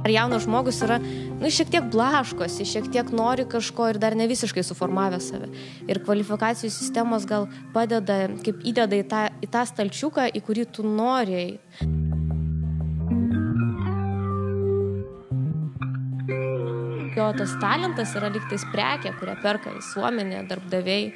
Ar jaunas žmogus yra, šiek tiek blaškosi, šiek tiek nori kažko ir dar ne visiškai suformavę save. Ir kvalifikacijų sistemos gal padeda, kaip įdeda į tą stalčiuką, į kurį tu nori. Jo tas talentas yra lygtais prekė, kurią perka visuomenė, darbdaviai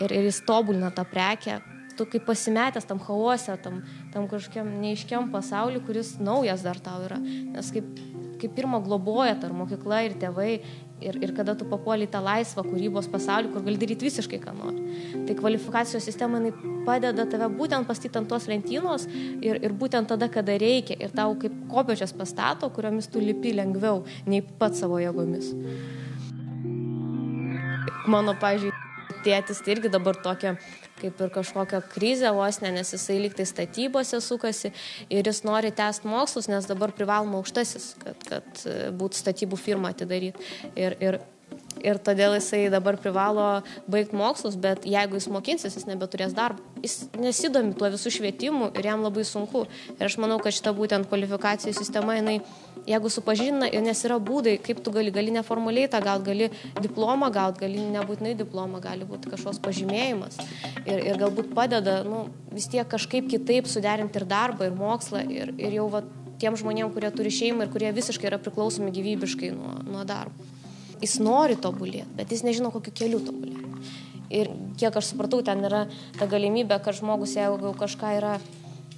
ir jis tobulina tą prekę. Tu kaip pasimetęs tam chaose, tam kažkokiam neiškiam pasauliu, kuris naujas dar tau yra. Nes kaip pirmo globoja ar mokykla ir tėvai ir kada tu papuoli į tą laisvą kūrybos pasaulį, kur gali daryti visiškai ką nori. Tai kvalifikacijos sistema padeda tave būtent pastyti ant tos lentynos ir būtent tada, kada reikia. Ir tau kaip kopėčias pastato, kuriomis tu lipi lengviau nei pats savo jėgomis. Mano, pavyzdžiui, tėtis tai irgi dabar tokia kaip ir kažkokią krizę vos ne, nes jisai lyg tai statybose sukasi ir jis nori tęsti mokslus, nes dabar privaloma aukštasis, kad būtų statybų firmą atidaryti. Ir todėl jisai dabar privalo baigti mokslus, bet jeigu jis mokinsis, jis nebeturės darbą. Jis nesidomi tuo visų švietimu ir jam labai sunku. Ir aš manau, kad šita būtent kvalifikacijų sistema, jeigu supažindina, nes yra būdai, kaip tu gali neformaliai tą gauti, gali diplomą gauti, gali nebūtinai diplomą, gali būti kažkoks pažymėjimas. Ir galbūt padeda vis tiek kažkaip kitaip suderinti ir darbą, ir mokslą, ir jau tiem žmonėm, kurie turi šeimą ir kurie visiškai yra priklausomi gyvybiškai nuo darbo. Jis nori tobulėti, bet jis nežino, kokiu keliu tobulėti. Ir kiek aš supratau, ten yra ta galimybė, kad žmogus, jeigu kažką yra,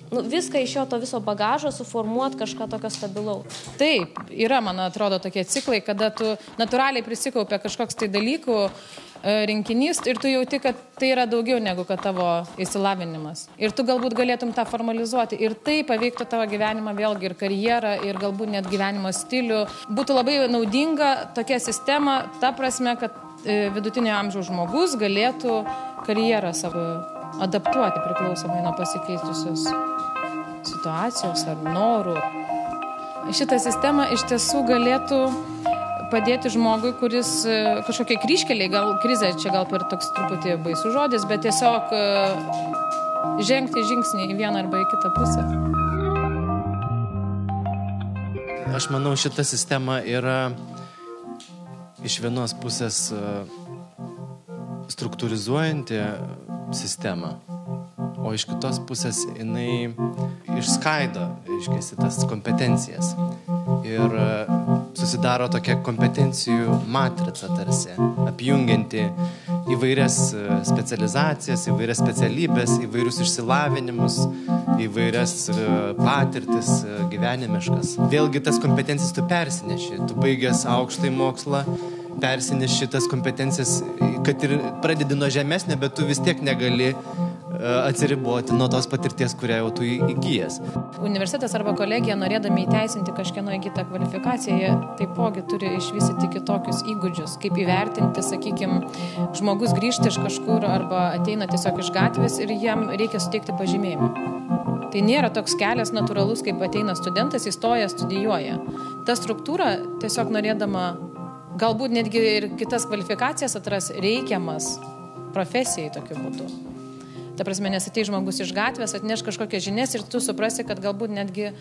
viską iš jo to viso bagažo suformuoti kažką tokio stabilaus. Taip, yra, man atrodo, tokie ciklai, kada tu natūraliai prisikaupia kažkoks tai dalykų rinkinys ir tu jauti, kad tai yra daugiau negu kad tavo išsilavinimas. Ir tu galbūt galėtum tą formalizuoti ir tai paveiktų tavo gyvenimą vėlgi ir karjerą ir galbūt net gyvenimo stilių. Būtų labai naudinga tokia sistema, ta prasme, kad vidutinio amžiaus žmogus galėtų karjerą savo adaptuoti priklausomai nuo pasikeitusios situacijos ar norų. Šitą sistemą iš tiesų galėtų padėti žmogui, kuris kažkokie kryžkeliai, gal krizė, čia gal per toks truputį baisus žodis, bet tiesiog žengti žingsnį į vieną arba į kitą pusę. Aš manau, šita sistema yra iš vienos pusės struktūrizuojanti sistemą, o iš kitos pusės jinai išskaido, reiškia, tas kompetencijas. Ir susidaro tokia kompetencijų matrica tarsi, apjungianti įvairias specializacijas, įvairias specialybės, įvairius išsilavinimus, įvairias patirtis gyvenimiškas. Vėlgi tas kompetencijas tu persineši, tu baigęs aukštąjį mokslą, persineši tas kompetencijas, kad ir pradedi nuo žemesnio, bet tu vis tiek negali atsiriboti nuo tos patirties, kurią jau tu įgyjęs. Universitetas arba kolegija, norėdami įteisinti kažkieno įgytą kvalifikaciją, jie taipogi turi išvystyti kitokius įgūdžius, kaip įvertinti, sakykime, žmogus grįžta iš kažkur arba ateina tiesiog iš gatvės ir jam reikia suteikti pažymėjimą. Tai nėra toks kelias natūralus, kaip ateina studentas, įstoja, studijuoja. Ta struktūra tiesiog norėdama galbūt netgi ir kitas kvalifikacijas atras reikiamas profesijai tokiu būdu. Ta prasme, nes atei žmogus iš gatvės, atneš kažkokias žinias ir tu suprasi, kad galbūt netgi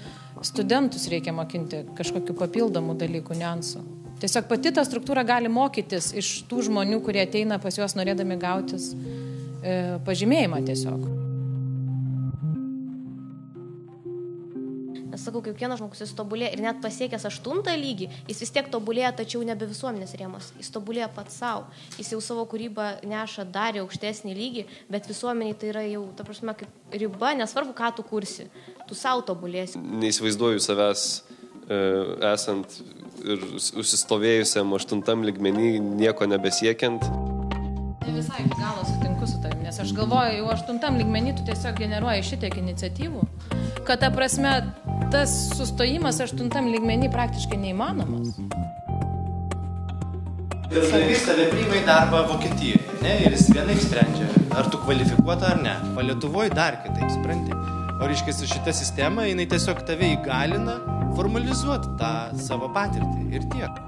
studentus reikia mokinti kažkokių papildomų dalykų, niuansų. Tiesiog pati ta struktūra gali mokytis iš tų žmonių, kurie ateina pas juos norėdami gautis pažymėjimą tiesiog. Sakau, kaip vienas žmogus jis tobulėja ir net pasiekęs 8 lygį, jis vis tiek tobulėja, tačiau nebe visuomenės rėmos. Jis tobulėja pats savo. Jis jau savo kūrybą neša dar į aukštesnį lygį, bet visuomeniai tai yra jau, ta prasme, kaip riba, nesvarbu, ką tu kursi. Tu savo tobulėsi. Neįsivaizduoju savęs esant ir užsistovėjusiam 8 lygmenį, nieko nebesiekiant. Visai iki galo sutinku su tavim, nes aš galvoju, jau 8 lygmenį tu tiesiog generuoji šitiek iniciatyvų, kad ta prasme tas sustojimas 8 lygmenį praktiškai neįmanomas. Darbdavys tave priima į darbą Vokietijoje, ne? Ir jis vienaip sprendžia, ar tu kvalifikuota ar ne. O Lietuvoje dar kitaip, supranti. O reiškia, šita sistema, jinai tiesiog tave įgalina formalizuoti tą savo patirtį ir tiek.